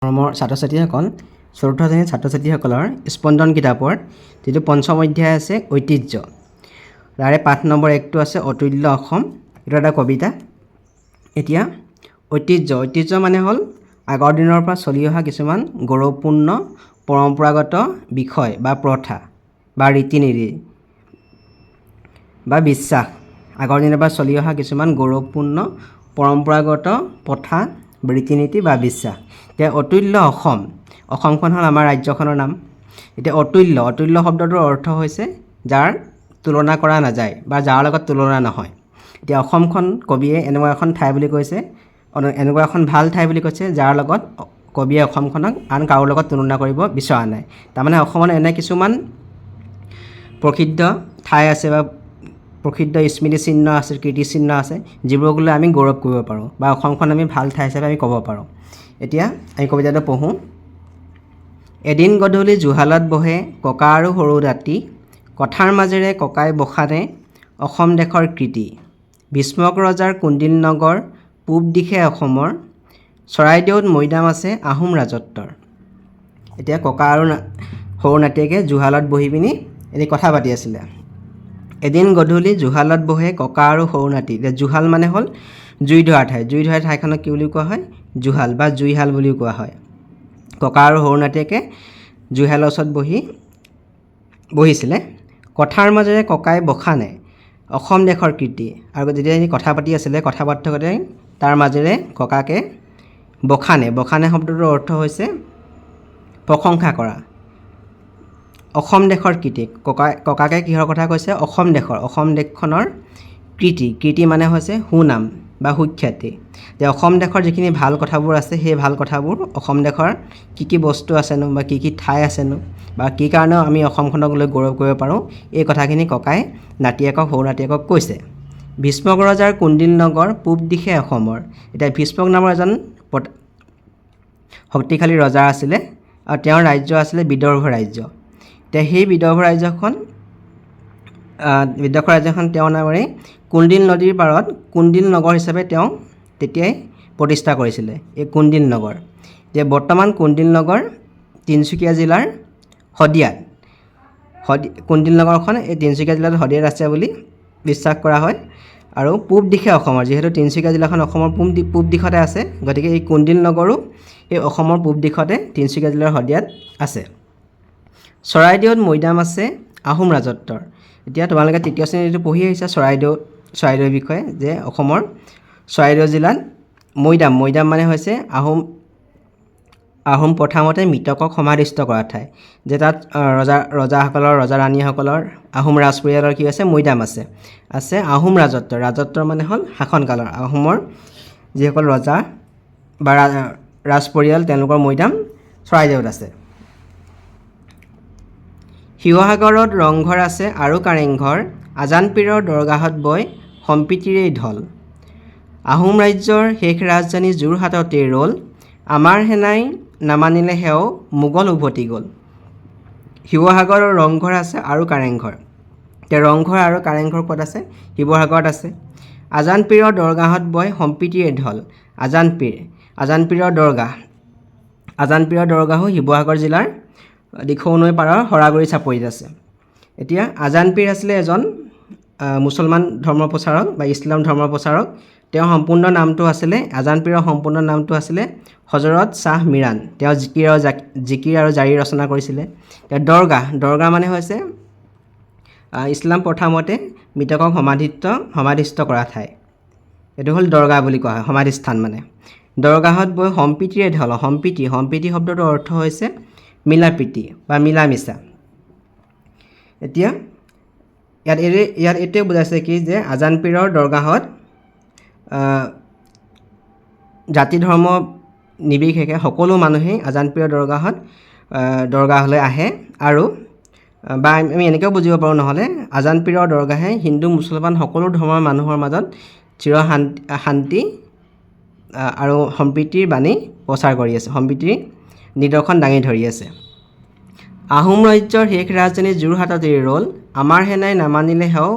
মৰমৰ ছাত্ৰ ছাত্ৰীসকল, চতুৰ্থ শ্ৰেণীৰ ছাত্ৰ ছাত্ৰীসকলৰ স্পন্দন কিতাপৰ যিটো পঞ্চম অধ্যায় আছে ঐতিহ্য, তাৰে পাঠ নম্বৰ 1টো আছে অতুল্য অসম। এইটো এটা কবিতা। এতিয়া ঐতিহ্য মানে হ'ল আগৰ দিনৰ পৰা চলি অহা কিছুমান গৌৰৱপূৰ্ণ পৰম্পৰাগত বিষয় বা প্ৰথা বা ৰীতি নীতি বা বিশ্বাস। আগৰ দিনৰ পৰা চলি অহা কিছুমান গৌৰৱপূৰ্ণ পৰম্পৰাগত প্ৰথা, ৰীতি নীতি বা বিশ্বাস। এতিয়া অতুল্য অসম, অসমখন হ'ল আমাৰ ৰাজ্যখনৰ নাম। এতিয়া অতুল্য শব্দটোৰ অৰ্থ হৈছে যাৰ তুলনা কৰা নাযায় বা যাৰ লগত তুলনা নহয়। এতিয়া অসমখন কবিয়ে এনেকুৱা এখন ঠাই বুলি কৈছে, এনেকুৱা এখন ভাল ঠাই বুলি কৈছে যাৰ লগত কবিয়ে অসমখনক আন কাৰো লগত তুলনা কৰিব বিচৰা নাই। তাৰমানে অসমত এনে কিছুমান প্ৰসিদ্ধ ঠাই আছে বা প্ৰসিদ্ধ স্মৃতিচিহ্ন আছে, কীৰ্তিচিহ্ন আছে, যিবোৰক লৈ আমি গৌৰৱ কৰিব পাৰোঁ বা অসমখন আমি ভাল ঠাই হিচাপে আমি ক'ব পাৰোঁ। এতিয়া আমি কবিতাটো পঢ়োঁ। এদিন গধূলি জুহালত বহে ককা আৰু সৰু নাতি, কথাৰ মাজেৰে ককাই বখানে অসম দেশৰ কৃতি। ভীষ্মক ৰজাৰ কুন্দিল নগৰ, পূব দিশে অসমৰ, চৰাইদেউত মৈদাম আছে আহোম ৰাজত্বৰ। এতিয়া ককা আৰু সৰু নাতিয়েকে জুহালত বহি পিনি এনে কথা পাতি আছিলে। এদিন গধূলি জুহালত বহে ককা আৰু সৰু নাতি। এতিয়া জুহাল মানে হ'ল জুই ধৰা ঠাই। জুই ধৰা ঠাইখনক কি বুলি কোৱা হয়? জুহাল বা জুইহাল বুলিও কোৱা হয়। ককা আৰু সৰু নাতিয়েকে জুইহালৰ ওচৰত বহিছিলে। কথাৰ মাজেৰে ককাই বখানে অসম দেশৰ কীৰ্তি। আৰু যেতিয়া কথা পাতি আছিলে, কথা পাতি থাকোঁতে তাৰ মাজেৰে ককাকে বখানে শব্দটোৰ অৰ্থ হৈছে প্ৰশংসা কৰা। অসম দেশৰ কীৰ্তি, ককাকে কিহৰ কথা কৈছে? অসম দেশখনৰ কীৰ্তি মানে হৈছে সুনাম বা সুখ্যাতি। যে অসম দেশৰ যিখিনি ভাল কথাবোৰ আছে, সেই ভাল কথাবোৰ অসম দেশৰ কি বস্তু আছেনো বা কি ঠাই আছেনো বা কি কাৰণেও আমি অসমখনক লৈ গৌৰৱ কৰিব পাৰোঁ, এই কথাখিনি ককাই সৰু নাতিয়েকক কৈছে। ভীষ্মক ৰজাৰ কুন্দিল নগৰ, পূব দিশে অসমৰ। এতিয়া ভীষ্মক নামৰ এজন শক্তিশালী ৰজা আছিলে আৰু তেওঁৰ ৰাজ্য আছিলে বিদৰ্ভ ৰাজ্য। এতিয়া সেই বিদৰ্ভ ৰাজ্যখন তেওঁৰ নামেৰে কুন্দিল নদীৰ পাৰত কুন্দিল নগৰ হিচাপে তেওঁ তেতিয়াই প্ৰতিষ্ঠা কৰিছিলে, এই কুন্দিল নগৰ। এতিয়া বৰ্তমান কুন্দিল নগৰ তিনিচুকীয়া জিলাৰ শদিয়াত। কুন্দিল নগৰখন এই তিনিচুকীয়া জিলাত শদিয়াত আছে বুলি বিশ্বাস কৰা হয়। আৰু পূব দিশে অসমৰ, যিহেতু তিনিচুকীয়া জিলাখন অসমৰ পূব দিশতে আছে, গতিকে এই কুন্দিল নগৰো এই অসমৰ পূব দিশতে তিনিচুকীয়া জিলাৰ শদিয়াত আছে। চৰাইদেউত মৈদাম আছে আহোম ৰাজত্বৰ। এতিয়া তোমালোকে তৃতীয় শ্ৰেণীটো পঢ়ি আহিছা চৰাইদেউৰ বিষয়ে, যে অসমৰ চৰাইদেউ জিলাত মৈদাম মানে হৈছে আহোম প্ৰথামতে মৃতকক সমাধিস্থ কৰা ঠাই। যে তাত ৰজা ৰাণীসকলৰ আহোম ৰাজ পৰিয়ালৰ কি আছে? মৈদাম আছে আহোম ৰাজত্বৰ মানে হ'ল শাসনকালৰ আহোমৰ যিসকল ৰজা বা ৰাজ পৰিয়াল, তেওঁলোকৰ মৈদাম চৰাইদেউত আছে। শিৱসাগৰত ৰংঘৰ আছে আৰু কাৰেংঘৰ, আজান পীৰৰ দৰগাহত বয় সম্প্ৰীতিৰেই ঢল। আহোম ৰাজ্যৰ শেষ ৰাজধানী যোৰহাটতেই ৰ'ল, আমাৰ সেনাই নামানিলে সেও মোগল উভতি গ'ল। শিৱসাগৰৰ ৰংঘৰ আছে আৰু কাৰেংঘৰ। এতিয়া ৰংঘৰ আৰু কাৰেংঘৰ ক'ত আছে? শিৱসাগৰত আছে। আজান পীৰৰ দৰগাহত বয় সম্প্ৰীতিৰেই ঢল। আজান পীৰৰ দৰগাহো শিৱসাগৰ জিলাৰ দিখৌ নৈ পাৰৰ হৰাগুৰি চাপৰিত আছে। এতিয়া আজান পীৰ আছিলে এজন মুছলমান ধৰ্ম প্ৰচাৰক বা ইছলাম ধৰ্ম প্ৰচাৰক। তেওঁৰ সম্পূৰ্ণ নামটো আছিলে, আজান পীৰৰ সম্পূৰ্ণ নামটো আছিলে হজৰত শ্বাহ মিৰাণ। তেওঁ জিকিৰ আৰু জাৰি ৰচনা কৰিছিলে। এতিয়া দৰগাহ মানে হৈছে ইছলাম প্ৰথা মতে মৃতকক সমাধিস্থ কৰা ঠাই। এইটো হ'ল দৰগাহ বুলি কোৱা হয়, সমাধিস্থান মানে। দৰগাহত বৈ সম্প্ৰীতিৰে ঢল। সম্প্ৰীতি শব্দটোৰ অৰ্থ হৈছে মিলা প্ৰীতি বা মিলা মিছা। এতিয়া ইয়াত এইটোৱে বুজাইছে কি, যে আজান পীৰৰ দৰগাহত জাতি ধৰ্ম নিৰ্বিশেষে সকলো মানুহেই আজান পীৰৰ দৰগাহলৈ আহে। আৰু বা আমি এনেকৈও বুজিব পাৰোঁ, নহ'লে আজান পীৰৰ দৰগাহে হিন্দু মুছলমান সকলো ধৰ্মৰ মানুহৰ মাজত শান্তি আৰু সম্প্ৰীতিৰ বাণী প্ৰচাৰ কৰি আছে, সম্প্ৰীতিৰ নিদৰ্শন দাঙি ধৰি আছে। আহোম ৰাজ্যৰ শেষ ৰাজধানী যোৰহাটতেই ৰ'ল, আমাৰ সেনাই নামানিলে সেও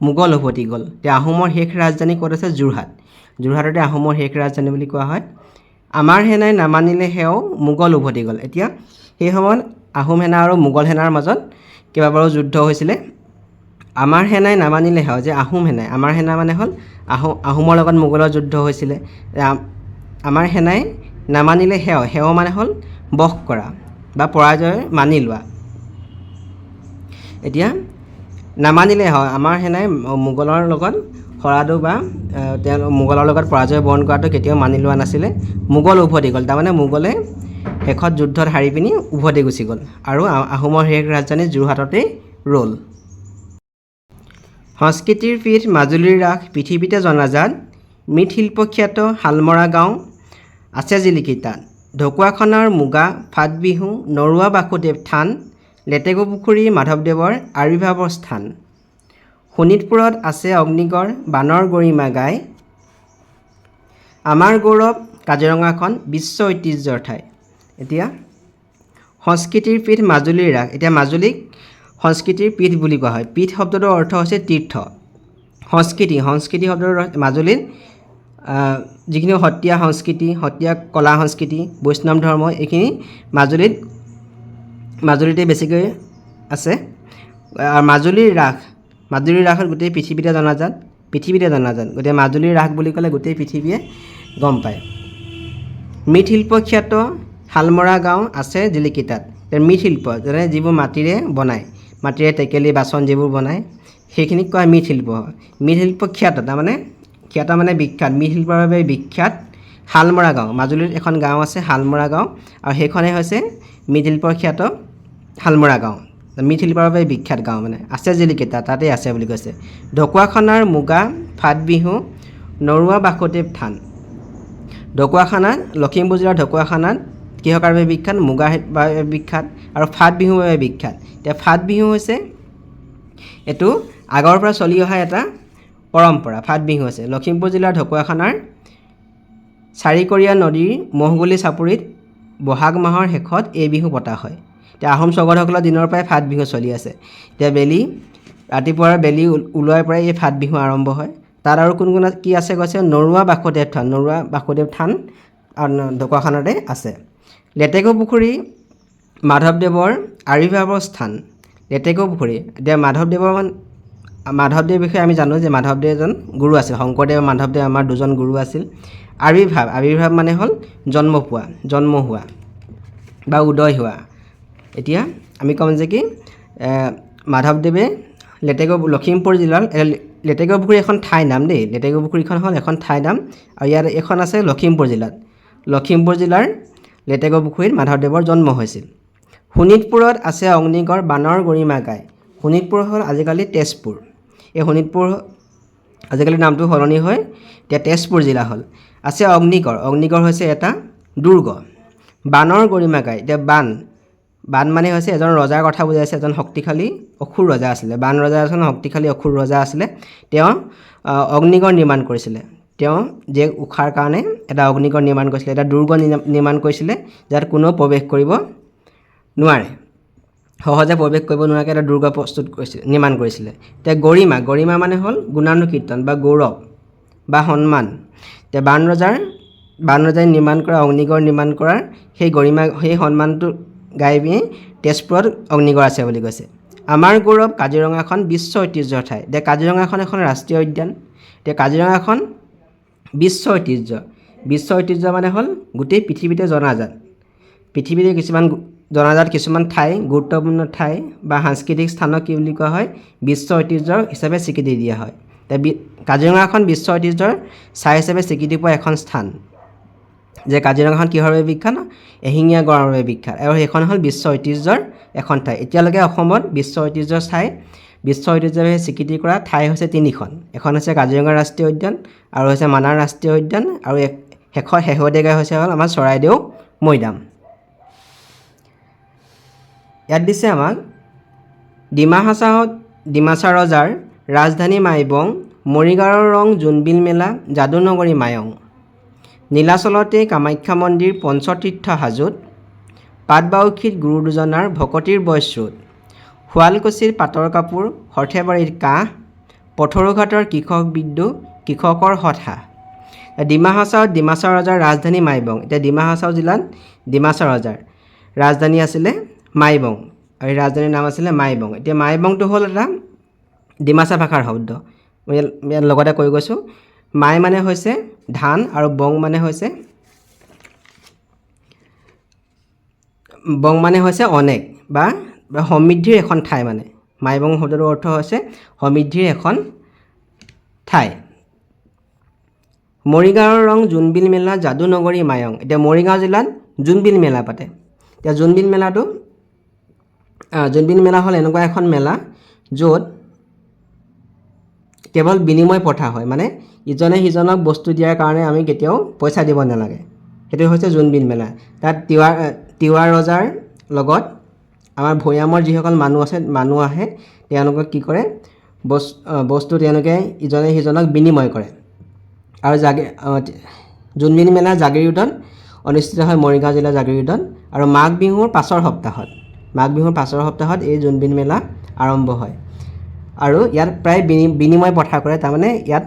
মোগল উভতি গ'ল। এতিয়া আহোমৰ শেষ ৰাজধানী ক'ত আছে? যোৰহাটতে আহোমৰ শেষ ৰাজধানী বুলি কোৱা হয়। আমাৰ সেনাই নামানিলে সেও মোগল উভতি গ'ল। এতিয়া সেই সময়ত আহোম সেনা আৰু মোগল সেনাৰ মাজত কেইবাবাৰো যুদ্ধ হৈছিলে। আমাৰ সেনাই নামানিলে সেও, যে আহোম সেনাই, আমাৰ সেনা মানে হ'ল আহোমৰ লগত মোগলৰ যুদ্ধ হৈছিলে। আমাৰ সেনাই নামানিলে সেও, সেও মানে হ'ল বশ কৰা বা পৰাজয় মানি লোৱা। এতিয়া নামানিলে হয়, আমাৰ সেনাই মোগলৰ লগত হৰাটো বা মোগলৰ লগত পৰাজয় বৰণ কৰাটো কেতিয়াও মানি লোৱা নাছিলে। মোগল উভতি গ'ল, তাৰমানে মোগলে শেষত যুদ্ধত হাৰি পিনি উভতি গুচি গ'ল আৰু আহোমৰ শেষ ৰাজধানী যোৰহাটতেই ৰ'ল। সংস্কৃতিৰ পীঠ মাজুলীৰ ৰাস পৃথিৱীতে জনাজাত। মৃৎশিল্প খ্যাত শালমৰা গাঁও আছে জিলিকি তাত। ঢকুৱাখানাৰ মুগা, ফাট বিহু, নৰুৱা বাসুদেৱ থান, লেটেকু পুখুৰী মাধৱদেৱৰ আৱিৰ্ভাৱৰ স্থান। শোণিতপুৰত আছে অগ্নিগড়, বানৰ গৰিমা গায়। আমাৰ গৌৰৱ কাজিৰঙাখন বিশ্ব ঐতিহ্যৰ ঠাই। এতিয়া সংস্কৃতিৰ পীঠ মাজুলীৰ ৰাস, এতিয়া মাজুলীক সংস্কৃতিৰ পীঠ বুলি কোৱা হয়। পীঠ শব্দটোৰ অৰ্থ হৈছে তীৰ্থ। সংস্কৃতি শব্দটোৰ মাজুলীত যিখিনি সত্ৰীয়া সংস্কৃতি, সত্ৰীয়া কলা সংস্কৃতি, বৈষ্ণৱ ধৰ্ম, এইখিনি মাজুলীতে বেছিকৈ আছে। আৰু মাজুলীৰ ৰাস গোটেই পৃথিৱীতে জনাজাত। গতিকে মাজুলীৰ ৰাস বুলি ক'লে গোটেই পৃথিৱীয়ে গম পায়। মৃৎশিল্প খ্যাত শালমৰা গাঁও আছে জিলিকি তাত। মৃৎশিল্প যেনে যিবোৰ মাটিৰে বনায়, মাটিৰে টেকেলি বাচন যিবোৰ বনায়, সেইখিনিক কোৱা মৃৎশিল্প। মৃৎশিল্প খ্যাত মানে বিখ্যাত, মৃৎশিল্পৰ বাবে বিখ্যাত শালমৰা গাঁও। মাজুলীত এখন গাঁও আছে শালমৰা গাঁও, আৰু সেইখনেই হৈছে মৃৎশিল্প খ্যাত শালমৰা গাঁও। মৃৎশিল্পৰ বাবে বিখ্যাত গাঁও, মানে আছে জিলিকি তাতেই আছে বুলি কৈছে। ঢকুৱাখানাৰ মুগা, ফাট বিহু, নৰুৱা বাসুদেৱ থান। ঢকুৱাখানাত, লখিমপুৰ জিলাৰ ঢকুৱাখানাত কিহৰ বাবে বিখ্যাত? মুগাৰ বাবে বিখ্যাত আৰু ফাট বিহুৰ বাবে বিখ্যাত। এতিয়া ফাট বিহু হৈছে এইটো আগৰ পৰা চলি অহা এটা পৰম্পৰা। ফাট বিহু হৈছে লখিমপুৰ জিলাৰ ঢকুৱাখানাৰ চাৰিকৰীয়া নদীৰ মহগুলি চাপৰিত বহাগ মাহৰ শেষত এই বিহু পতা হয়। এতিয়া আহোম স্বৰ্গদেউসকলৰ দিনৰ পৰাই ফাট বিহু চলি আছে। এতিয়া ৰাতিপুৱাৰ বেলি ওলোৱাৰ পৰাই এই ফাট বিহু আৰম্ভ হয়। তাত আৰু কোন কি আছে কৈছে? নৰুৱা বাসুদেৱ থান ঢকুৱাখানাতে আছে। লেটেকু পুখুৰী মাধৱদেৱৰ আৱিৰ্ভাৱৰ স্থান। লেটেকু পুখুৰী, এতিয়া মাধৱদেৱৰ বিষয়ে আমি জানো যে মাধৱদেৱ এজন গুৰু আছিল। শংকৰদেৱ আৰু মাধৱদেৱ আমাৰ দুজন গুৰু আছিল। আৱিৰ্ভাৱ মানে হ'ল জন্ম হোৱা বা উদয় হোৱা। এতিয়া আমি ক'ম যে কি মাধৱদেৱে লখিমপুৰ জিলাৰ লেটেকু পুখুৰী এখন ঠাই নাম দেই। লেটেকু পুখুৰীখন হ'ল এখন ঠাই নাম, আৰু ইয়াত এখন আছে লখিমপুৰ জিলাৰ লেটেকু পুখুৰীত মাধৱদেৱৰ জন্ম হৈছিল। শোণিতপুৰত আছে অগ্নিগড়, বানৰ গৰিমা গায়। শোণিতপুৰ হ'ল আজিকালি তেজপুৰ। এই শোণিতপুৰ আজিকালি নামটো সলনি হৈ এতিয়া তেজপুৰ জিলা হ'ল। আছে অগ্নিগড় হৈছে এটা দুৰ্গ। বানৰ গৰিমা গায়, এতিয়া বান মানে হৈছে এজন ৰজাৰ কথা বুজাইছে, এজন শক্তিশালী অসুৰ ৰজা আছিলে। বান ৰজা এজন শক্তিশালী অসুৰ ৰজা আছিলে। তেওঁ অগ্নিগড় নিৰ্মাণ কৰিছিলে। তেওঁ যে উষাৰ কাৰণে এটা অগ্নিগড় নিৰ্মাণ কৰিছিলে, এটা দুৰ্গ নিৰ্মাণ কৰিছিলে, যাত কোনেও প্ৰৱেশ কৰিব নোৱাৰে, সহজে প্ৰৱেশ কৰিব নোৱাৰাকৈ এটা দুৰ্গ নিৰ্মাণ কৰিছিলে। এতিয়া গৰিমা মানে হ'ল গুণানুকীৰ্তন বা গৌৰৱ বা সন্মান। এতিয়া বান ৰজাই নিৰ্মাণ কৰা অগ্নিগড় নিৰ্মাণ কৰাৰ সেই সন্মানটো গাই পিনি তেজপুৰত অগ্নিগড় আছে বুলি কৈছে। আমাৰ গৌৰৱ কাজিৰঙাখন বিশ্ব ঐতিহ্যৰ ঠাই। এতিয়া কাজিৰঙাখন এখন ৰাষ্ট্ৰীয় উদ্যান। এতিয়া কাজিৰঙাখন বিশ্ব ঐতিহ্য মানে হ'ল গোটেই পৃথিৱীতে জনাজাত। পৃথিৱীতে কিছুমান ঠাই, গুৰুত্বপূৰ্ণ ঠাই বা সাংস্কৃতিক স্থানক কি বুলি কোৱা হয়? বিশ্ব ঐতিহ্য হিচাপে স্বীকৃতি দিয়া হয়। কাজিৰঙাখন বিশ্ব ঐতিহ্যৰ ঠাই হিচাপে স্বীকৃতি পোৱা এখন স্থান। যে কাজিৰঙাখন কিহৰ বাবে বিখ্যাত? এশিঙীয়া গঁড়ৰ বাবে বিখ্যাত, আৰু সেইখন হ'ল বিশ্ব ঐতিহ্যৰ এখন ঠাই। এতিয়ালৈকে অসমত বিশ্ব ঐতিহ্যৰ বাবে স্বীকৃতি কৰা ঠাই হৈছে 3খন। এখন হৈছে কাজিৰঙা ৰাষ্ট্ৰীয় উদ্যান, আৰু হৈছে মানাহ ৰাষ্ট্ৰীয় উদ্যান, আৰু শেহতীয়াকৈ হৈছে হ'ল আমাৰ চৰাইদেউ মৈদাম। ইয়াত দিছে আমাক ডিমাচা ৰজাৰ ৰাজধানী মাইবং, মৰিগাঁৱৰ ৰং জোনবিল মেলা, যাদুনগৰী মায়ং। নীলাচলতে কামাখ্যা মন্দিৰ, পঞ্চতীৰ্থ হাজোত। পাটবাউসীত গুৰু দুজনাৰ ভকতিৰ বয়স্ৰোত। শুৱালকুছিৰ পাটৰ কাপোৰ, সৰ্থেবাৰীত কাঁহ, পথৰুঘাটৰ কৃষক বিদ্ৰোহ, কৃষকৰ হতাশা। ডিমা হাছাওত ডিমাছা ৰজাৰ ৰাজধানী মাইবং। এতিয়া ডিমা হাছাও জিলাত ডিমাছা ৰজাৰ ৰাজধানী আছিলে মাইবং, আৰু এই ৰাজধানীৰ নাম আছিলে মাইবং। এতিয়া মাইবংটো হ'ল এটা ডিমাছা ভাষাৰ শব্দ। মই ইয়াত লগতে কৈ গৈছোঁ, মাই মানে হৈছে ধান আৰু বং মানে হৈছে অনেক বা সমৃদ্ধিৰ এখন ঠাই। মানে মাইবং শব্দটোৰ অৰ্থ হৈছে সমৃদ্ধিৰ এখন ঠাই। মৰিগাঁৱৰ ৰং জোনবিল মেলা যাদুনগৰী মায়ং। এতিয়া মৰিগাঁও জিলাত জোনবিল মেলা পাতে। এতিয়া জোনবিল মেলা হ'ল এনেকুৱা এখন মেলা য'ত কেৱল বিনিময় প্ৰথা হয়, মানে ইজনে সিজনক বস্তু দিয়াৰ কাৰণে আমি কেতিয়াও পইচা দিব নালাগে। সেইটো হৈছে জোনবিল মেলা। তাত তিৱা ৰজাৰ লগত আমাৰ ভৈয়ামৰ যিসকল মানুহ আহে তেওঁলোকক কি কৰে, বস্তু তেওঁলোকে ইজনে সিজনক বিনিময় কৰে। আৰু জোনবিল মেলা জাগিৰোডত অনুষ্ঠিত হয়, মৰিগাঁও জিলাৰ জাগিৰোডত। আৰু মাঘ বিহুৰ পাছৰ সপ্তাহত এই জোনবিল মেলা আৰম্ভ হয়। আৰু ইয়াত প্ৰায় বিনিময় প্ৰথা কৰে। তাৰমানে ইয়াত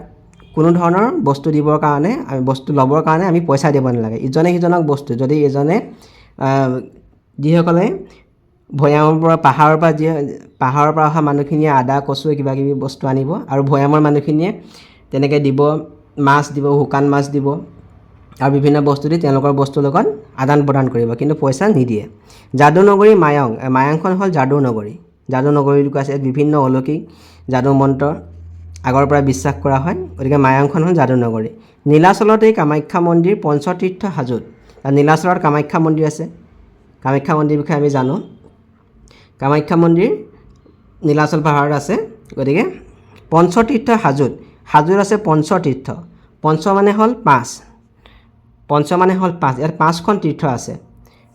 কোনো ধৰণৰ বস্তু দিবৰ কাৰণে বস্তু ল'বৰ কাৰণে আমি পইচা দিব নালাগে। ইজনে সিজনক বস্তু যদি যিসকলে ভৈয়ামৰ পৰা পাহাৰৰ পৰা অহা মানুহখিনিয়ে আদা কচু কিবা কিবি বস্তু আনিব, আৰু ভৈয়ামৰ মানুহখিনিয়ে তেনেকৈ দিব, মাছ দিব, শুকান মাছ দিব, আৰু বিভিন্ন বস্তু দি তেওঁলোকৰ বস্তুৰ লগত আদান প্ৰদান কৰিব, কিন্তু পইচা নিদিয়ে। যাদুনগৰী মায়ংখন হ'ল যাদুনগৰী বুলি কোৱা আছে। ইয়াত বিভিন্ন অলৌকিক যাদু মন্ত্ৰ আগৰ পৰা বিশ্বাস কৰা হয়, গতিকে মায়ংখন হ'ল যাদুনগৰী। নীলাচলত এই কামাখ্যা মন্দিৰ পঞ্চতীৰ্থ হাজোত। নীলাচলত কামাখ্যা মন্দিৰ আছে। কামাখ্যা মন্দিৰ বিষয়ে আমি জানো। কামাখ্যা মন্দিৰ নীলাচল পাহাৰত আছে। গতিকে পঞ্চতীৰ্থ হাজোত আছে পঞ্চতীৰ্থ। পঞ্চ মানে হ'ল পাঁচ। ইয়াত 5খন তীৰ্থ আছে,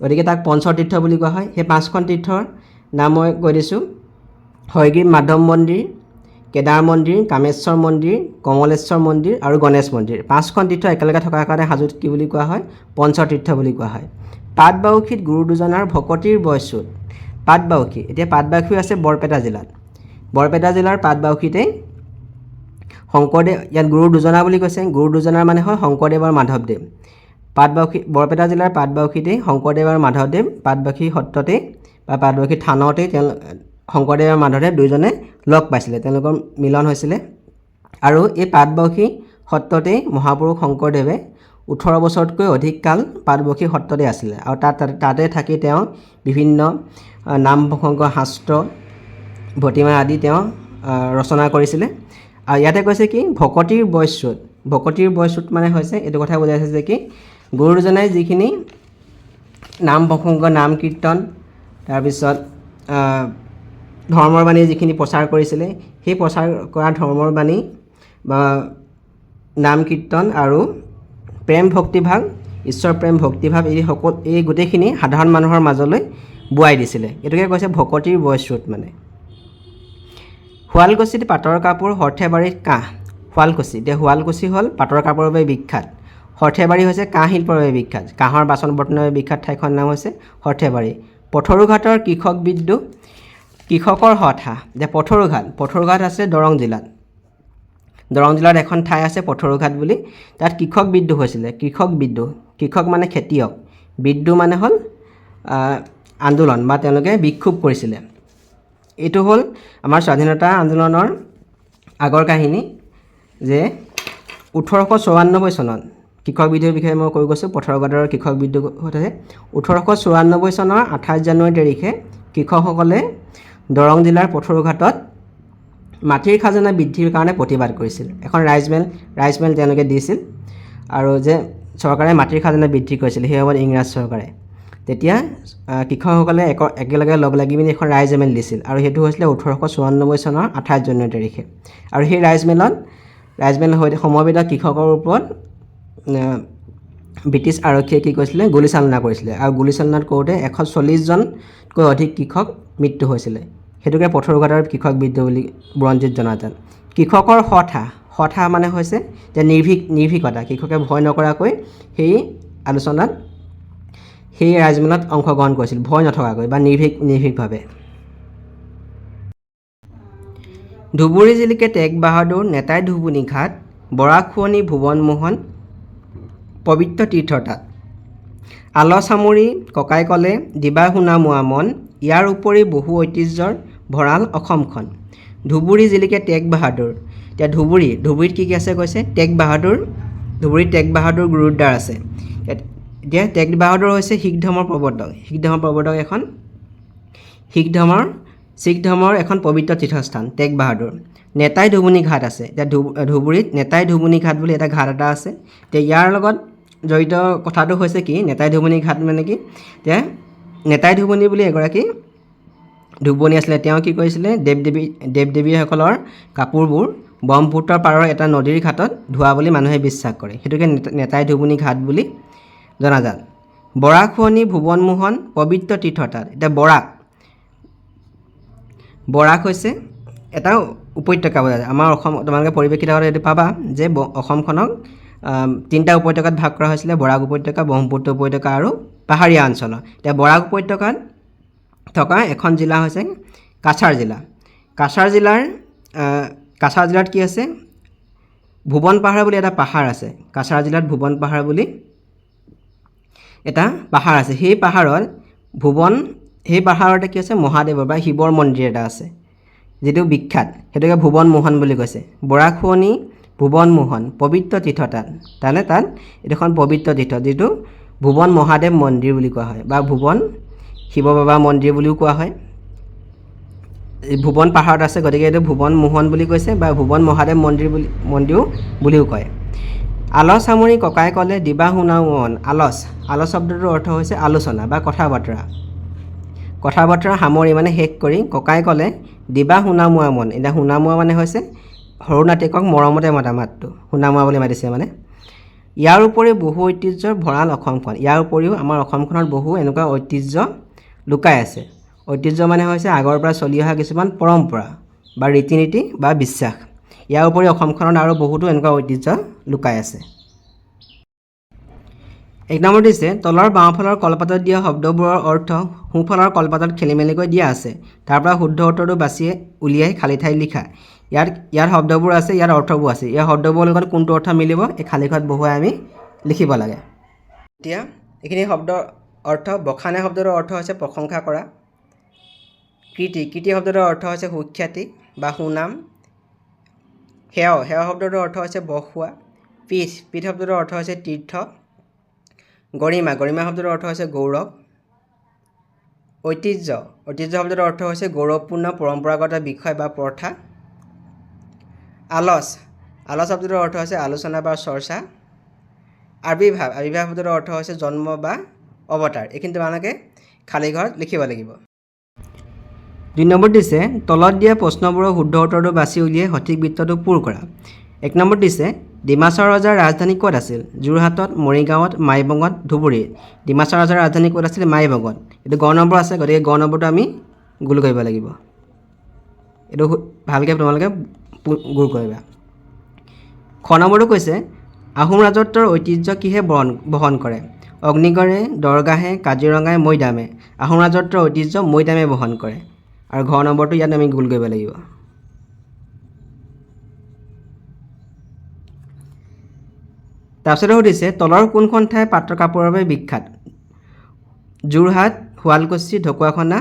গতিকে তাক পঞ্চতীৰ্থ বুলি কোৱা হয়। সেই 5খন তীৰ্থৰ নাম মই কৈ দিছোঁ: হয়গ্ৰীৱ মাধৱ মন্দিৰ, কেদাৰ মন্দিৰ, কামেশ্বৰ মন্দিৰ, কমলেশ্বৰ মন্দিৰ আৰু গণেশ মন্দিৰ। 5খন তীৰ্থ একেলগে থকাৰ কাৰণে হাজোত কি বুলি কোৱা হয়? পঞ্চতীৰ্থ বুলি কোৱা হয়। পাটবাউসীত গুৰু দুজনাৰ ভকতিৰ বয়সুত। পাটবাউসী, এতিয়া পাটবাউসী আছে বৰপেটা জিলাৰ পাটবাউসীতেই শংকৰদেৱ, ইয়াত গুৰু দুজনা বুলি কৈছে। গুৰু দুজনাৰ মানে হ'ল শংকৰদেৱ আৰু মাধৱদেৱ। বৰপেটা জিলাৰ পাটবাউসীতেই শংকৰদেৱ আৰু মাধৱদেৱ পাটবাউসী সত্ৰতেই বা পাটবাউসী থানতেই শংকৰদেৱ আৰু মাধৱদেৱ দুয়োজনে লগ পাইছিলে, তেওঁলোকৰ মিলন হৈছিলে। আৰু এই পাটবাউসী সত্ৰতেই মহাপুৰুষ শংকৰদেৱে 18 বছৰতকৈ অধিক কাল পাটবাউসী সত্ৰতে আছিলে, আৰু তাতে থাকি তেওঁ বিভিন্ন নাম প্ৰসংগ, শাস্ত্ৰ, ভটিমা আদি তেওঁ ৰচনা কৰিছিলে। আৰু ইয়াতে কৈছে কি ভকতিৰ বয়সুত মানে হৈছে এইটো কথা বুজাইছে যে কি গুৰু দুজনাই যিখিনি নাম প্ৰসংগ, নাম কীৰ্তন, তাৰপিছত ধৰ্মৰ বাণী যিখিনি প্ৰচাৰ কৰিছিলে, সেই প্ৰচাৰ কৰা ধৰ্মৰ বাণী বা নাম কীৰ্তন আৰু প্ৰেম ভক্তিভাৱ, ঈশ্বৰ প্ৰেম ভক্তিভাৱ, এই গোটেইখিনি সাধাৰণ মানুহৰ মাজলৈ বোৱাই দিছিলে। এইটোকে কৈছে ভকতিৰ বয়সুত। মানে শুৱালকুছিত পাটৰ কাপোৰ, সৰ্থেবাৰীত কাঁহ। এতিয়া শুৱালকুছি হ'ল পাটৰ কাপোৰৰ বাবে বিখ্যাত, সৰ্থেবাৰী হৈছে কাঁহ শিল্পৰ বাবে বিখ্যাত, কাঁহৰ বাচন বৰ্তনৰ বাবে বিখ্যাত ঠাইখনৰ নাম হৈছে সৰ্থেবাৰী। পথৰুঘাটৰ কৃষক বিদ্ৰোহ, কৃষকৰ হঠা। যে পথৰুঘাট আছে দৰং জিলাত এখন ঠাই আছে পথৰুঘাট বুলি, তাত কৃষক বিদ্ৰোহ হৈছিলে। কৃষক মানে খেতিয়ক, বিদ্ৰোহ মানে হ'ল আন্দোলন বা তেওঁলোকে বিক্ষোভ কৰিছিলে। এইটো হ'ল আমাৰ স্বাধীনতা আন্দোলনৰ আগৰ কাহিনী, যে 1894 চনত কৃষক বিদ্ৰোহৰ বিষয়ে মই কৈ গৈছোঁ। পথৰুঘাটৰ কৃষক বিদ্ৰোহ হৈছে 1894 চনৰ 28 জানুৱাৰী তাৰিখে কৃষকসকলে দৰং জিলাৰ পথৰুঘাটত মাটিৰ খাজনা বৃদ্ধিৰ কাৰণে প্ৰতিবাদ কৰিছিল। এখন ৰাইজমেল তেওঁলোকে দিছিল, আৰু যে চৰকাৰে মাটিৰ খাজনা বৃদ্ধি কৰিছিল সেই সময়ত ইংৰাজ চৰকাৰে। তেতিয়া কৃষকসকলে একেলগে লগ লাগি পিনি এখন ৰাইজমেল দিছিল, আৰু সেইটো হৈছিলে 1894 চনৰ 28 জানুৱাৰী তাৰিখে। আৰু সেই ৰাইজমেল সমবেত কৃষকৰ ওপৰত ব্ৰিটিছ আৰক্ষীয়ে কি কৰিছিলে? গুলীচালনা কৰিছিলে, আৰু গুলীচালনাত কৰোঁতে 140জনতকৈ অধিক কৃষক মৃত্যু হৈছিলে। সেইটোকে পথৰুঘাটৰ কৃষক বিদ্ৰোহ বুলি বুৰঞ্জীত জনাজাত। কৃষকৰ হঠা মানে হৈছে যে নিৰ্ভীকতা, কৃষকে ভয় নকৰাকৈ সেই আলোচনাত, সেই ৰাইজমেলত অংশগ্ৰহণ কৰিছিল, ভয় নথকাকৈ বা নিৰ্ভীকভাৱে। ধুবুৰী জিলিকে টেগ বাহাদুৰ, নেতাই ধুবুনী ঘাট, বৰাক খুৱনি ভুৱন মোহন, পবিত্ৰ তীৰ্থ তাত। আলচ সামৰি ককাই ক'লে দিবা শুনা মোৱা মন, ইয়াৰ উপৰি বহু ঐতিহ্যৰ ভঁৰাল অসমখন। ধুবুৰী জিলিকে টেগ বাহাদুৰ। এতিয়া ধুবুৰীত কি আছে কৈছে, টেগ বাহাদুৰ, ধুবুৰীত টেগ বাহাদুৰ গুৰুদ্বাৰ আছে। এতিয়া টেগ বাহাদুৰ হৈছে শিখ ধৰ্মৰ প্ৰৱৰ্তক, শিখ ধৰ্মৰ এখন পবিত্ৰ তীৰ্থস্থান টেগ বাহাদুৰ। নেতাই ধুবুনী ঘাট আছে। এতিয়া ধুবুৰীত নেতাই ধুবুনী ঘাট বুলি এটা ঘাট এটা আছে। এতিয়া ইয়াৰ লগত জড়িত কথাটো হৈছে কি, নেতাই ধুবুনী ঘাট মানে কি, এতিয়া নেতাই ধুবুনী বুলি এগৰাকী ধুবুনী আছিলে। তেওঁ কি কৰিছিলে, দেৱ দেৱীসকলৰ কাপোৰবোৰ ব্ৰহ্মপুত্ৰৰ পাৰৰ এটা নদীৰ ঘাটত ধোৱা বুলি মানুহে বিশ্বাস কৰে। সেইটোকে নেতাই ধুবুনী ঘাট বুলি জনাজাত। বৰাক শুৱনি ভুৱন মোহন পবিত্ৰ তীৰ্থ তাত। এতিয়া বৰাক হৈছে এটা উপত্যকা বুজা যায়। আমাৰ অসম, তোমালোকে পৰিৱেশ কিতাপত এইটো পাবা যে অসমখনক 3টা উপত্যকাত ভাগ কৰা হৈছিলে, বৰাক উপত্যকা, ব্ৰহ্মপুত্ৰ উপত্যকা আৰু পাহাৰীয়া অঞ্চল। এতিয়া বৰাক উপত্যকাত থকা এখন জিলা হৈছে কাছাৰ জিলা। কাছাৰ জিলাত কি আছে, ভুৱন পাহাৰ বুলি এটা পাহাৰ আছে। কাছাৰ জিলাত ভুৱন পাহাৰ বুলি এটা পাহাৰ আছে। সেই পাহাৰতে কি আছে, মহাদেৱৰ বা শিৱৰ মন্দিৰ এটা আছে, যিটো বিখ্যাত, সেইটোকে ভুৱন মোহন বুলি কৈছে। বৰাক শুৱনি ভুৱন মোহন পবিত্ৰ তীৰ্থ তাত এইখন পবিত্ৰ তীৰ্থ, যিটো ভুৱন মহাদেৱ মন্দিৰ বুলি কোৱা হয় বা ভুৱন শিৱ বাবা মন্দিৰ বুলিও কোৱা হয়। ভুৱন পাহাৰত আছে, গতিকে এইটো ভুৱন মোহন বুলি কৈছে বা ভুৱন মহাদেৱ মন্দিৰ বুলিও কয়। আলচ সামৰি ককাই ক'লে দিবা শুনা মন। আলচ শব্দটোৰ অৰ্থ হৈছে আলোচনা বা কথা বতৰা সামৰি মানে শেষ কৰি ককাই ক'লে দিবা শুনা মোৱা মন। এতিয়া শুনা মোৱা মানে হৈছে সৰু নাতিকক মৰমতে মতা মাতটো, শুনা মোৱা বুলি মাতিছে মানে। ইয়াৰ উপৰিও বহু ঐতিহ্যৰ ভঁৰাল অসমখন। ইয়াৰ উপৰিও আমাৰ অসমখনত বহু এনেকুৱা ঐতিহ্য লুকাই আছে। ঐতিহ্য মানে হৈছে আগৰ পৰা চলি অহা কিছুমান পৰম্পৰা বা ৰীতি নীতি বা বিশ্বাস। ইয়াৰ উপৰি অসমখনত আৰু বহুতো এনেকুৱা ঐতিহ্য লুকাই আছে। 1 নম্বৰ দিছে তলৰ বাওঁফালৰ কলপাতত দিয়া শব্দবোৰৰ অৰ্থ সোঁফালৰ কলপাতত খেলিমেলিকৈ দিয়া আছে। তাৰ পৰা শুদ্ধ উত্তৰটো বাছি উলিয়াই খালী ঠাইত লিখা। ইয়াত শব্দবোৰ আছে, ইয়াত অৰ্থবোৰ আছে। ইয়াৰ শব্দবোৰৰ লগত কোনটো অৰ্থ মিলিব এই খালী ঠাইত বহুৱাই আমি লিখিব লাগে। এতিয়া এইখিনি শব্দৰ অৰ্থ, বখানে শব্দটোৰ অৰ্থ হৈছে প্ৰশংসা কৰা। কীৰ্তি শব্দটোৰ অৰ্থ হৈছে সুখ্যাতি বা সুনাম। সেৱা শব্দটোৰ অৰ্থ হৈছে বস হোৱা। পীঠ শব্দটোৰ অৰ্থ হৈছে তীৰ্থ। গৰিমা শব্দটোৰ অৰ্থ হৈছে গৌৰৱ। ঐতিহ্য শব্দটোৰ অৰ্থ হৈছে গৌৰৱপূৰ্ণ পৰম্পৰাগত বিষয় বা প্ৰথা। আলচ শব্দটোৰ অৰ্থ হৈছে আলোচনা বা চৰ্চা। আবিৰ্ভাৱ শব্দটোৰ অৰ্থ হৈছে জন্ম বা অৱতাৰ। এইখিনি তোমালোকে খালী ঘৰত লিখিব লাগিব। 2 নম্বৰ দিছে তলত দিয়া প্ৰশ্নবোৰৰ শুদ্ধ উত্তৰটো বাছি উলিয়াই সঠিক বৃত্তটো পূৰ কৰা। 1 নম্বৰ দিছে ডিমাচা ৰজাৰ ৰাজধানী ক'ত আছিল? যোৰহাটত, মৰিগাঁৱত, মাইবঙত, ধুবুৰীত। ডিমাচা ৰজাৰ ৰাজধানী ক'ত আছিল? মাইবঙত। এইটো গ নম্বৰ আছে, গতিকে গ নম্বৰটো আমি গোল কৰিব লাগিব। এইটো ভালকৈ তোমালোকে গোল কৰিবা। খ নম্বৰটো কৈছে আহোম ৰাজত্বৰ ঐতিহ্য কিহে বহন কৰে? অগ্নিগড়ে, দৰগাহে, কাজিৰঙাই, মৈদামে। আহোম ৰাজত্বৰ ঐতিহ্য মৈদামে বহন কৰে। আৰু ঘ নম্বৰটো ইয়াত আমি গোল কৰিব লাগিব। তাৰপিছতে সুধিছে তলৰ কোনখন ঠাই পাটৰ কাপোৰৰ বাবে বিখ্যাত? যোৰহাট, শুৱালকুছি, ঢকুৱাখনা,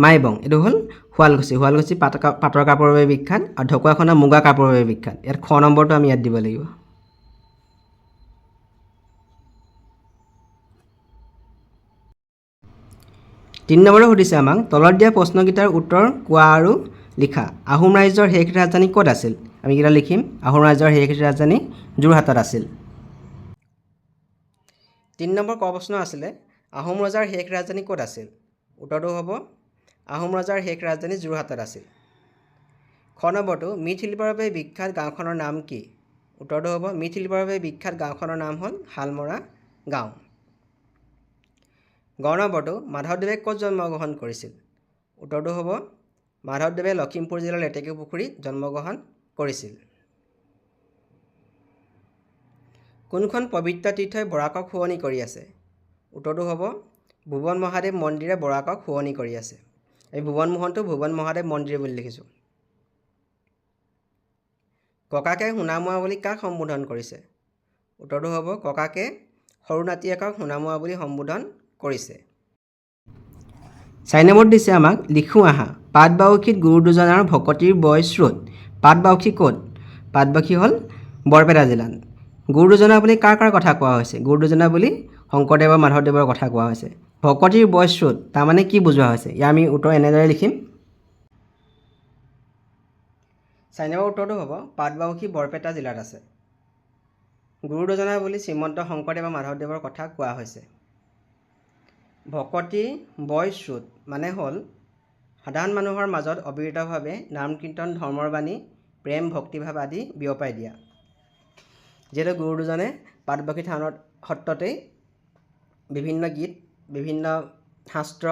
মাইবং। এইটো হ'ল শুৱালকুছি পাটৰ কাপোৰৰ বাবে বিখ্যাত আৰু ঢকুৱাখনা মুগা কাপোৰৰ বাবে বিখ্যাত। ইয়াত খ নম্বৰটো আমি ইয়াত দিব লাগিব। তিনি নম্বৰতে সুধিছে আমাক তলত দিয়া প্ৰশ্নকেইটাৰ উত্তৰ কোৱা আৰু লিখা। আহোম ৰাজ্যৰ শেষ ৰাজধানী ক'ত আছিল? আমি কেইটা লিখিম। আহোম ৰাজ্যৰ শেষ ৰাজধানী যোৰহাটত আছিল। 3 নম্বৰ ক প্ৰশ্ন আছিলে আহোম ৰজাৰ শেষ ৰাজধানী ক'ত আছিল? উত্তৰটো হ'ব আহোম ৰজাৰ শেষ ৰাজধানী যোৰহাটত আছিল। খ নম্বৰটো মৃৎশিল্পৰ বাবে বিখ্যাত গাঁওখনৰ নাম কি? উত্তৰটো হ'ব মৃৎশিল্পৰ বাবে বিখ্যাত গাঁওখনৰ নাম হ'ল শালমৰা গাঁও। গ নম্বৰটো মাধৱদেৱে ক'ত জন্মগ্ৰহণ কৰিছিল? উত্তৰটো হ'ব মাধৱদেৱে লখিমপুৰ জিলাৰ লেটেকুপুখুৰীত জন্মগ্ৰহণ কৰিছিল। কোনখন পবিত্ৰ তীৰ্থই বৰাকক শুৱনি কৰি আছে? উত্তৰটো হ'ব ভুৱন মহাদেৱ মন্দিৰে বৰাকক শুৱনি কৰি আছে। এই ভুৱন মোহনটো ভুৱন মহাদেৱ মন্দিৰ বুলি লিখিছোঁ। ককাকে শুনা মোৱা বুলি কাক সম্বোধন কৰিছে? উত্তৰটো হ'ব ককাকে সৰু নাতিয়েকক সোণামুৱা বুলি সম্বোধন কৰিছে। 4 নম্বৰত দিছে আমাক লিখোঁ আহা পাটবাউসীত গুৰু দুজনাৰ ভকতিৰ বয় স্ৰোত। পাটবাউসী ক'ত? পাটবাউসী হ'ল বৰপেটা জিলাত। গুৰু দুজনা বুলি কাৰ কাৰ কথা কোৱা হৈছে? গুৰু দুজনা বুলি শংকৰদেৱ আৰু মাধৱদেৱৰ কথা কোৱা হৈছে। ভকতিৰ বয় স্ৰোত তাৰমানে কি বুজোৱা হৈছে? ইয়াৰ আমি উত্তৰ এনেদৰে লিখিম। 4 নম্বৰ উত্তৰটো হ'ব পাটবাউসী বৰপেটা জিলাত আছে। গুৰু দুজনা বুলি শ্ৰীমন্ত শংকৰদেৱ আৰু মাধৱদেৱৰ কথা কোৱা হৈছে। ভকতি বয় স্ৰোত মানে হ'ল সাধাৰণ মানুহৰ মাজত অবিৰতভাৱে নাম কীৰ্তন ধৰ্মৰ বাণী প্ৰেম ভক্তিভাৱ আদি বিয়পাই দিয়া। যিহেতু গুৰু দুজনে পাটবাউসী থানত সত্ৰতেই বিভিন্ন গীত বিভিন্ন শাস্ত্ৰ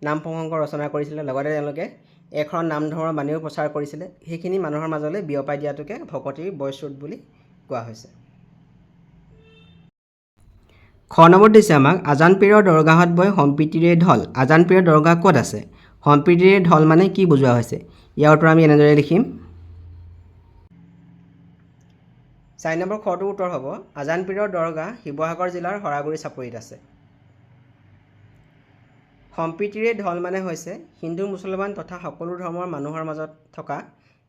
নাম প্ৰসংগ ৰচনা কৰিছিলে, লগতে তেওঁলোকে এখন নাম ধৰ্মৰ বাণীও প্ৰচাৰ কৰিছিলে। সেইখিনি মানুহৰ মাজলৈ বিয়পাই দিয়াটোকে ভকতিৰ বয় স্ৰোত বুলি কোৱা হৈছে। খ নম্বৰত দিছে আমাক আজান পীৰৰ দৰগাহত বৈ সম্প্ৰীতিৰে ঢল। আজান পীৰৰ দৰগাহ ক'ত আছে? সম্প্ৰীতিৰে ঢল মানে কি বুজোৱা হৈছে? ইয়াৰ উত্তৰ আমি এনেদৰে লিখিম। 4 নম্বৰ খটোৰ উত্তৰ হ'ব আজান পীৰৰ দৰগাহ শিৱসাগৰ জিলাৰ শৰাগুৰি চাপৰিত আছে। সম্প্ৰীতিৰে ঢল মানে হৈছে হিন্দু মুছলমান তথা সকলো ধৰ্মৰ মানুহৰ মাজত থকা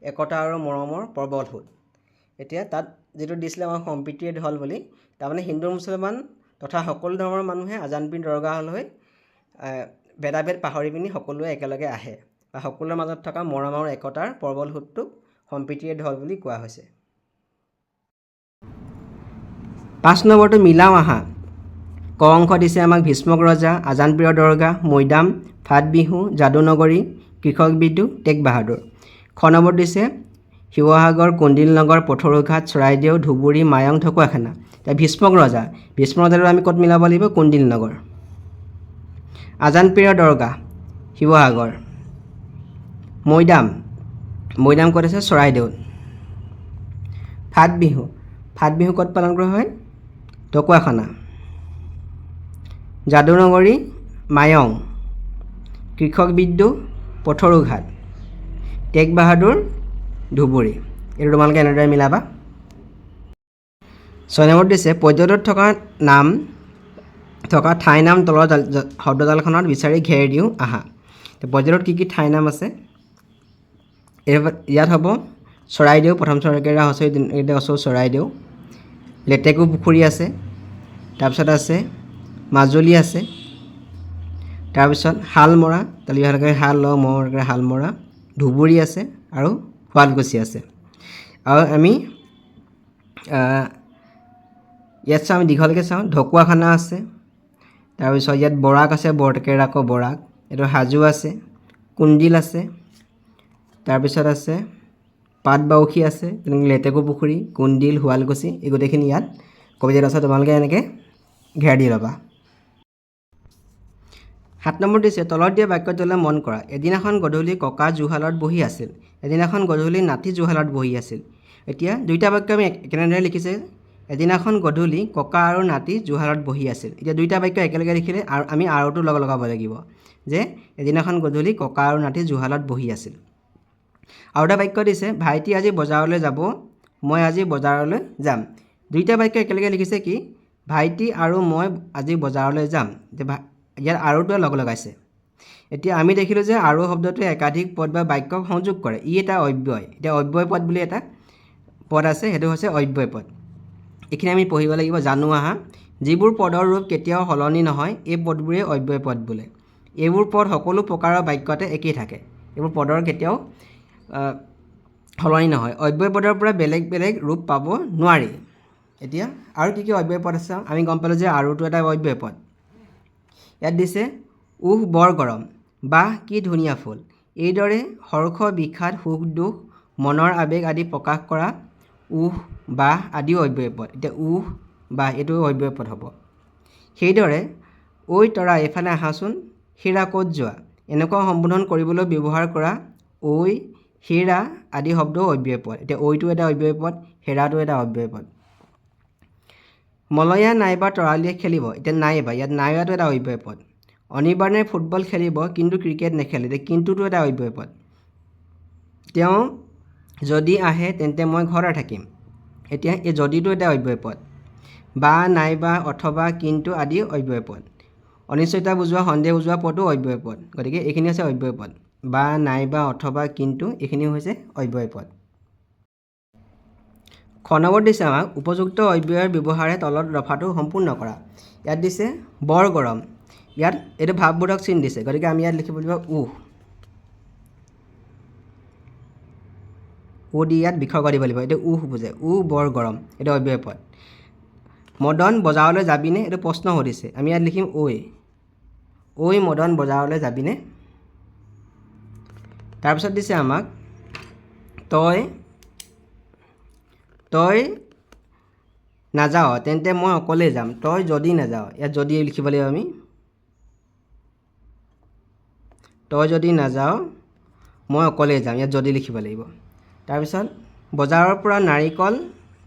একতা আৰু মৰমৰ প্ৰবল সোঁত। এতিয়া তাত যিটো দিছিলে আমাৰ সম্প্ৰীতিৰে ঢল বুলি, তাৰমানে হিন্দু মুছলমান তথা সকলো ধৰ্মৰ মানুহে আজান পীৰ দৰগাহলৈ ভেদাভেদ পাহৰি পিনি সকলোৱে একেলগে আহে বা সকলোৰে মাজত থকা মৰম আৰু একতাৰ প্ৰবল সোঁতটোক সম্প্ৰীতিৰে ঢল বুলি কোৱা হৈছে। 5 নম্বৰটো মিলাও আহা ক অংশ দিছে আমাক ভীষ্মক ৰজা, আজান পীৰৰ দৰগাহ, মৈদাম, ফাট বিহু, যাদুনগৰী, কৃষক বিদ্যু, টেগ বাহাদুৰ। খ নম্বৰ দিছে শিৱসাগৰ, কুণ্ডিল নগৰ, পথৰুঘাট, চৰাইদেউ, ধুবুৰী, মায়ং, ঢকুৱাখানা। এতিয়া ভীষ্মক ৰজাটো আমি ক'ত মিলাব লাগিব? কুণ্ডিল নগৰ। আজান পীৰৰ দৰগাহ শিৱসাগৰ। মৈদাম ক'ত আছে? চৰাইদেউত। ফাট বিহু ক'ত পালন কৰা হয়? ঢকুৱাখানা। যাদুনগৰী মায়ং, কৃষক বিদ্যু পথৰুঘাট, টেগ বাহাদুৰ ধুবুৰী। এইটো তোমালোকে এনেদৰে মিলাবা। 6 নম্বৰত দিছে পদ্যটোত থকা ঠাই নাম তলৰ শব্দজালখনত বিচাৰি ঘেৰ দিওঁ আহা। পদ্যটোত কি কি ঠাই নাম আছে? ইয়াত হ'ব চৰাইদেউ, প্ৰথম চৰাইকেৰা ওচৰ চৰাইদেউ, লেটেকু পুখুৰী আছে, তাৰপিছত আছে মাজুলী আছে, তাৰপিছত শালমৰা, শালমৰা, ধুবুৰী আছে আৰু শুৱালকুছি আছে। আৰু আমি ইয়াত চাওঁ, দীঘলকৈ চাওঁ, ঢকুৱাখানা আছে, তাৰপিছত ইয়াত বৰাক আছে, বৰটেকেৰা আকৌ বৰাক, এইটো হাজো আছে, কুণ্ডিল আছে, তাৰপিছত আছে পাটবাউসী আছে, তেনেকৈ লেটেকু পুখুৰী, কুণ্ডিল, শুৱালকুছি, এই গোটেইখিনি ইয়াত কবিতাত আছে। তোমালোকে এনেকৈ ঘেৰ দি ল'বা। 7 নম্বৰ দিছে তলত দিয়া বাক্যটোলৈ মন কৰা। এদিনাখন গধূলি ককা জুহালত বহি আছিল, এদিনাখন গধূলি নাতি জুহালত বহি আছিল। এতিয়া দুইটা বাক্য আমি কেনেদৰে লিখিছে? এদিনাখন গধূলি ককা আৰু নাতি জুহালত বহি আছিল। এতিয়া দুইটা বাক্য একেলগে লিখিলে আৰু আমি আৰুটো লগাব লাগিব যে এদিনাখন গধূলি ককা আৰু নাতি জুহালত বহি আছিল। আৰু এটা বাক্য দিছে ভাইটি আজি বজাৰলৈ যাব, মই আজি বজাৰলৈ যাম। দুইটা বাক্য একেলগে লিখিছে কি? ভাইটি আৰু মই আজি বজাৰলৈ যাম। ইয়াত আৰুটোৱে লগাইছে। এতিয়া আমি দেখিলোঁ যে আৰু শব্দটোৱে একাধিক পদ বা বাক্যক সংযোগ কৰে। ই এটা অব্যয়। এতিয়া অব্যয় পদ বুলি এটা পদ আছে, সেইটো হৈছে অব্যয় পদ। এইখিনি আমি পঢ়িব লাগিব। জানো আহা যিবোৰ পদৰ ৰূপ কেতিয়াও সলনি নহয় এই পদবোৰে অব্যয় পদ বোলে। এইবোৰ পদ সকলো প্ৰকাৰৰ বাক্যতে একেই থাকে। এইবোৰ পদৰ কেতিয়াও সলনি নহয়। অব্যয় পদৰ পৰা বেলেগ বেলেগ ৰূপ পাব নোৱাৰি। এতিয়া আৰু কি কি অব্যয় পদ আছে আমি গম পালোঁ যে আৰুটো এটা অব্যয় পদ। ইয়াত দিছে উহ বৰ গৰম, বাহ কি ধুনীয়া ফুল। এইদৰে হৰ্ষ, বিষাদ, সুখ, দুখ, মনৰ আৱেগ আদি প্ৰকাশ কৰা উহ, বাহ আদিও অব্যয় পদ। এতিয়া উহ, বাহ এইটো অব্যয় পদ হ'ব। সেইদৰে ঐ তৰা এইফালে আহাচোন, হেৰা ক'ত যোৱা, এনেকুৱা সম্বোধন কৰিবলৈ ব্যৱহাৰ কৰা ঐ, হেৰা আদি শব্দও অব্যয় পদ। এতিয়া ঐটো এটা অব্যয় পদ, হেৰাটো এটা অব্যয় পদ। মলয়া নাইবা তৰালীয়ে খেলিব, এতিয়া নাইবা, ইয়াত নাইবাটো এটা অব্যয় পদ। অনিৰ্বাণে ফুটবল খেলিব কিন্তু ক্ৰিকেট নেখেলে, এতিয়া কিন্তুটো এটা অব্যয় পদ। তেওঁ যদি আহে তেন্তে মই ঘৰতে থাকিম, এতিয়া এই যদিটো এটা অব্যয় পদ। বা নাইবা অথবা কিন্তু আদি অব্যয় পদ অনিশ্চয়তা বুজোৱা সন্দেহ বুজোৱা পদো অব্যয় পদ গতিকে এইখিনি হৈছে অব্যয় পদ বা নাইবা অথবা কিন্তু এইখিনি হৈছে অব্যয় পদ খ নম্বৰত দিছে আমাক উপযুক্ত অব্যয়ৰ ব্যৱহাৰে তলত দফাটো সম্পূৰ্ণ কৰা ইয়াত দিছে বৰ গৰম ইয়াত এইটো ভাৱবোধক চিন দিছে গতিকে আমি ইয়াত লিখিব লাগিব উ দি ইয়াত বিসৰ্গ দিব লাগিব এইটো বুজে বৰ গৰম এইটো অব্যয় পদ মদন বজাৰলৈ যাবিনে এইটো প্ৰশ্ন সুধিছে আমি ইয়াত লিখিম ঐ মদন বজাৰলৈ যাবিনে তাৰপিছত দিছে আমাক তই নাযাওঁ তেন্তে মই অকলেই যাম তই যদি নাযাওঁ ইয়াত যদি লিখিব লাগিব আমি তই যদি নাযাওঁ মই অকলেই যাম ইয়াত যদি লিখিব লাগিব তাৰপিছত বজাৰৰ পৰা নাৰিকল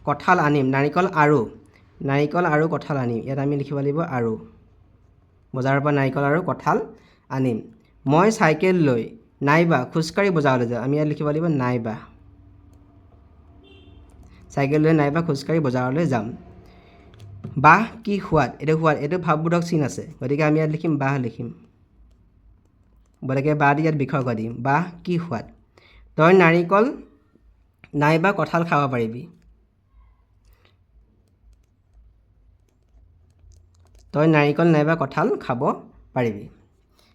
কঁঠাল আনিম নাৰিকল আৰু কঁঠাল আনিম ইয়াত আমি লিখিব লাগিব আৰু বজাৰৰ পৰা নাৰিকল আৰু কঁঠাল আনিম মই চাইকেল লৈ নাইবা খোজকাঢ়ি বজাৰলৈ যাওঁ আমি ইয়াত লিখিব লাগিব নাইবা চাইকেল লৈ নাইবা খোজকাঢ়ি বজাৰলৈ যাম বাহ কি সোৱাদ এইটো ভাৱবোধক চিন আছে গতিকে আমি ইয়াত লিখিম বাহ লিখিম গতিকে বাহ দি ইয়াত বিসৰ্গ দিম বাহ কি সোৱাদ তই নাৰিকল নাইবা কঁঠাল খাব পাৰিবি তই নাৰিকল নাইবা কঁঠাল খাব পাৰিবি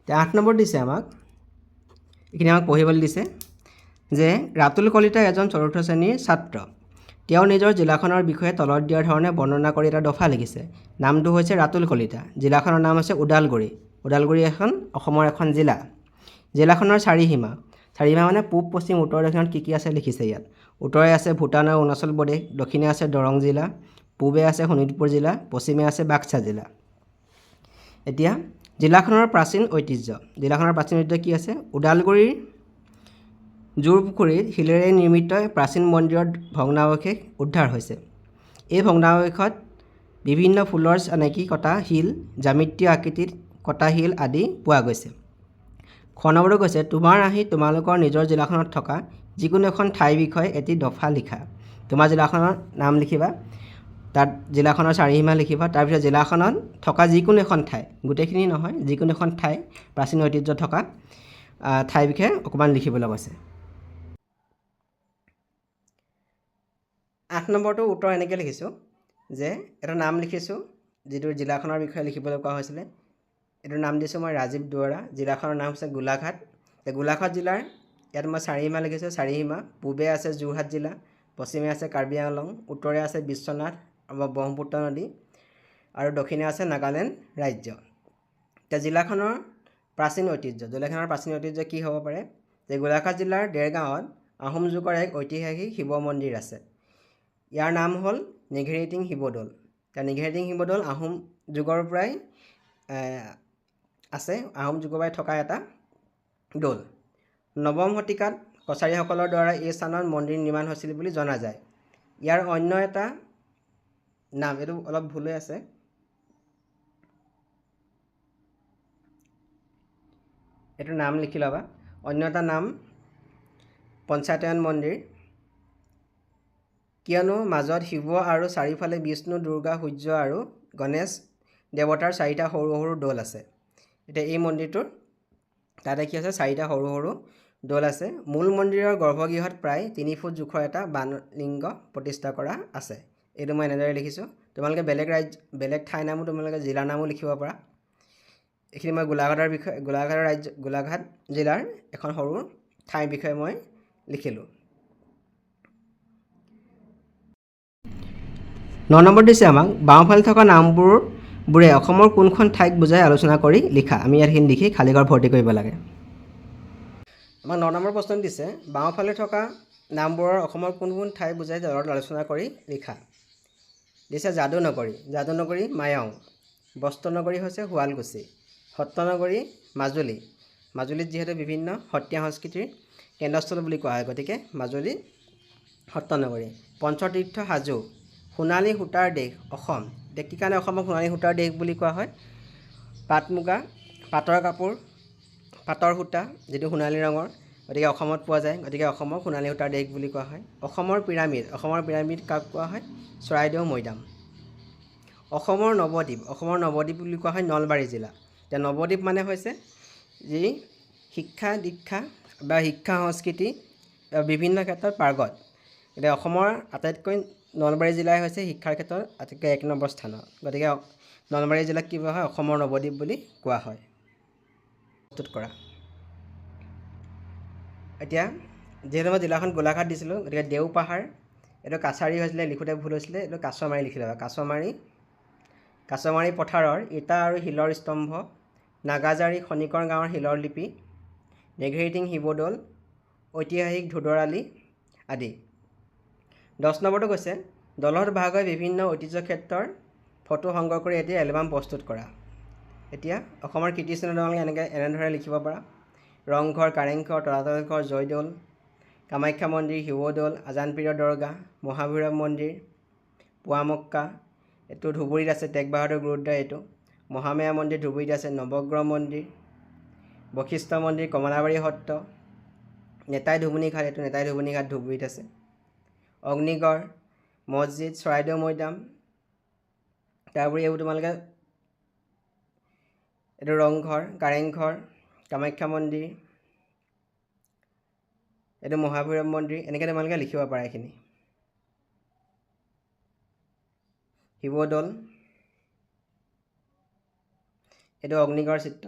এতিয়া 8 নম্বৰ দিছে আমাক এইখিনি আমাক পঢ়িবলৈ দিছে যে ৰাতুল কলিতা এজন চতুৰ্থ শ্ৰেণীৰ ছাত্ৰ তেওঁ নিজৰ জিলাখনৰ বিষয়ে তলত দিয়াৰ ধৰণে বৰ্ণনা কৰি এটা দফা লিখিছে নামটো হৈছে ৰাতুল কলিতা জিলাখনৰ নাম হৈছে ওদালগুৰি এখন অসমৰ এখন জিলাখনৰ চাৰিসীমা মানে পূব পশ্চিম উত্তৰ দক্ষিণত কি আছে লিখিছে ইয়াত উত্তৰে আছে ভূটান আৰু অৰুণাচল প্ৰদেশ দক্ষিণে আছে দৰং জিলা পূবে আছে শোণিতপুৰ জিলা পশ্চিমে আছে বাক্সা জিলা এতিয়া জিলাখনৰ প্ৰাচীন ঐতিহ্য কি আছে ওদালগুৰিৰ জোৰপুখুৰীত শিলেৰে নিৰ্মিত প্ৰাচীন মন্দিৰৰ ভগ্নাৱশেষ উদ্ধাৰ হৈছে এই ভগ্নাৱশেষত বিভিন্ন ফুলৰ চানেকি কটা শিল জ্যামিতীয় আকৃতিত কটা শিল আদি পোৱা গৈছে খ নম্বৰটো কৈছে তোমাৰ আহি তোমালোকৰ নিজৰ জিলাখনত থকা যিকোনো এখন ঠাইৰ বিষয়ে এটি দফা লিখা তোমাৰ জিলাখনৰ নাম লিখিবা তাত জিলাখনৰ চাৰিসীমা লিখিবা তাৰপিছত জিলাখনত থকা যিকোনো এখন ঠাই গোটেইখিনি নহয় যিকোনো এখন ঠাই প্ৰাচীন ঐতিহ্য থকা ঠাইৰ বিষয়ে অকণমান লিখিবলৈ কৈছে 8 নম্বৰটো উত্তৰ এনেকৈ লিখিছোঁ যে এটা নাম লিখিছোঁ যিটো জিলাখনৰ বিষয়ে লিখিবলৈ কোৱা হৈছিলে এইটোৰ নাম দিছোঁ মই ৰাজীৱ দুৱৰা জিলাখনৰ নাম হৈছে গোলাঘাট জিলাৰ ইয়াত মই চাৰিসীমা লিখিছোঁ চাৰিসীমা পূবে আছে যোৰহাট জিলা পশ্চিমে আছে কাৰ্বি আংলং উত্তৰে আছে বিশ্বনাথ ব্ৰহ্মপুত্ৰ নদী আৰু দক্ষিণে আছে নাগালেণ্ড ৰাজ্য এতিয়া জিলাখনৰ প্ৰাচীন ঐতিহ্য কি হ'ব পাৰে যে গোলাঘাট জিলাৰ দেৰগাঁৱত আহোম যুগৰ এক ঐতিহাসিক শিৱ মন্দিৰ আছে ইয়াৰ নাম হ'ল নিঘেৰিটিং শিৱদৌল নিঘেৰিটিং শিৱদৌল আহোম যুগৰ পৰাই আছে আহোম যুগৰ পৰাই থকা এটা দৌল নৱম শতিকাত কছাৰীসকলৰ দ্বাৰা এই স্থানত মন্দিৰ নিৰ্মাণ হৈছিল বুলি জনা যায় ইয়াৰ অন্য এটা নাম এইটো অলপ ভুল হৈ আছে এইটো নাম লিখি ল'বা অন্য এটা নাম পঞ্চায়তন মন্দিৰ কিয়নো মাজত শিৱ আৰু চাৰিওফালে বিষ্ণু দুৰ্গা সূৰ্য আৰু গণেশ দেৱতাৰ 4টা সৰু সৰু দৌল আছে এতিয়া এই মন্দিৰটোৰ তাতে কি আছে 4টা সৰু সৰু দৌল আছে মূল মন্দিৰৰ গৰ্ভগৃহত প্ৰায় 3 ফুট জোখৰ এটা বাণলিংগ প্ৰতিষ্ঠা কৰা আছে এইটো মই এনেদৰে লিখিছোঁ তোমালোকে বেলেগ ঠাই নামো তোমালোকে জিলাৰ নামো লিখিব পাৰা এইখিনি মই গোলাঘাট জিলাৰ এখন সৰু ঠাইৰ বিষয়ে মই লিখিলোঁ 9 নম্বৰ দিছে আমাক বাওঁফালে থকা নামবোৰে অসমৰ কোনখন ঠাইক বুজাই আলোচনা কৰি লিখা আমি ইয়াতখিনি লিখি খালী ঘৰ ভৰ্তি কৰিব লাগে আমাক 9 নম্বৰ প্ৰশ্ন দিছে বাওঁফালে থকা নামবোৰৰ অসমৰ কোন ঠাই বুজাই আলোচনা কৰি লিখা দিছে যাদুনগৰী মায়ং বস্ত্ৰনগৰী হৈছে শুৱালকুছি সত্ৰনগৰী মাজুলীত যিহেতু বিভিন্ন সত্ৰীয়া সংস্কৃতিৰ কেন্দ্ৰস্থল বুলি কোৱা হয় গতিকে মাজুলী সত্ৰনগৰী পঞ্চতীৰ্থ হাজো সোণালী সূতাৰ দেশ অসম এতিয়া কি কাৰণে অসমক সোণালী সূতাৰ দেশ বুলি কোৱা হয় পাটৰ কাপোৰ পাটৰ সূতা যিটো সোণালী ৰঙৰ গতিকে অসমত পোৱা যায় গতিকে অসমক সোণালী সূতাৰ দেশ বুলি কোৱা হয় অসমৰ পিৰামিড কাক কোৱা হয় চৰাইদেউ মৈদাম অসমৰ নৱদ্বীপ বুলি কোৱা হয় নলবাৰী জিলা। এতিয়া নৱদ্বীপ মানে হৈছে যি শিক্ষা দীক্ষা বা শিক্ষা সংস্কৃতি বিভিন্ন ক্ষেত্ৰত পাৰ্গত। এতিয়া অসমৰ আটাইতকৈ নলবাৰী জিলাই হৈছে শিক্ষাৰ ক্ষেত্ৰত আটাইতকৈ 1 নম্বৰ স্থানত। গতিকে নলবাৰী জিলাক কি কোৱা হয় অসমৰ নৱদ্বীপ বুলি কোৱা হয়। প্ৰস্তুত কৰা। এতিয়া যিহেতু মই জিলাখন গোলাঘাট দিছিলোঁ, গতিকে দেওপাহাৰ এইটো কাছাৰী হৈছিলে, লিখোঁতে ভুল হৈছিলে, এইটো কাছমাৰী লিখি ল'বা। কাছমাৰী পথাৰৰ ইটা আৰু শিলৰ স্তম্ভ, নাগাজাৰী খনিকৰ গাঁৱৰ শিলৰ লিপি, নেঘেৰিটিং শিৱদৌল, ঐতিহাসিক ধোদৰ আলি আদি। 10 নম্বৰটো কৈছে দলত ভাগ হৈ বিভিন্ন ঐতিহ্য ক্ষেত্ৰৰ ফটো সংগ্ৰহ কৰি এটি এলবাম প্ৰস্তুত কৰা। এতিয়া অসমৰ কীৰ্তিচিহ্ন তোমালোকে এনেদৰে লিখিব পাৰা। ৰংঘৰ, কাৰেংঘৰ, তলাতল ঘৰ, জয়দৌল, কামাখ্যা মন্দিৰ, শিৱদৌল, আজানপীৰৰ দৰগাহ, মহাভৈৰৱ মন্দিৰ, পুৱামক্কা, এইটো ধুবুৰীত আছে, টেগ বাহাদুৰ গুৰুদ্বাৰ, এইটো মহামায়া মন্দিৰ ধুবুৰীত আছে, নৱগ্ৰহ মন্দিৰ, বশিষ্ঠ মন্দিৰ, কমলাবাৰী সত্ৰ, নেতাই ধুবুনী ঘাট, এইটো নেতাই ধুবুনী ঘাট ধুবুৰীত আছে, অগ্নিগড় মছজিদ, চৰাইদেউ মৈদাম। তাৰোপৰি এইবোৰ তোমালোকে এইটো ৰংঘৰ, কাৰেংঘৰ, কামাখ্যা মন্দিৰ, এইটো মহাভৈৰৱ মন্দিৰ, এনেকৈ তোমালোকে লিখিব পাৰা এইখিনি। শিৱদৌল, এইটো অগ্নিগড় চিত্ৰ।